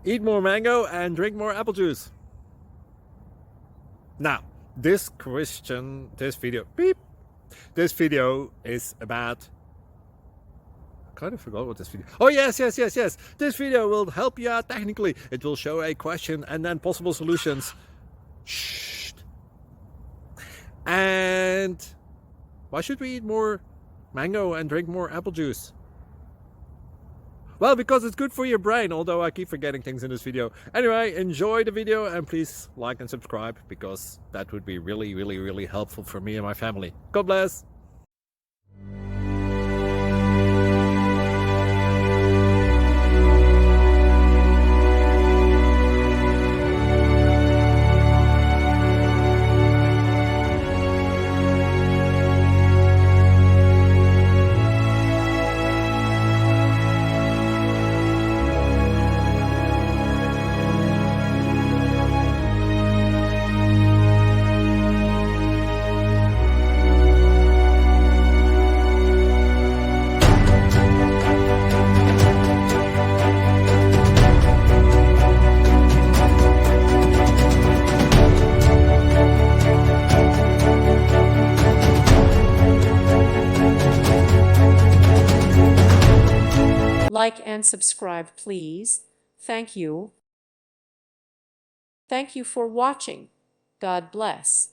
Eat more mango and drink more apple juice. Now, this video is about, I kind of forgot what this video. Oh, yes. This video will help you out technically. It will show a question and then possible solutions. Shh. And why should we eat more mango and drink more apple juice? Well, because it's good for your brain, although I keep forgetting things in this video. Anyway, enjoy the video and please like and subscribe, because that would be really helpful for me and my family. God bless! Like and subscribe, please. Thank you. Thank you for watching. God bless.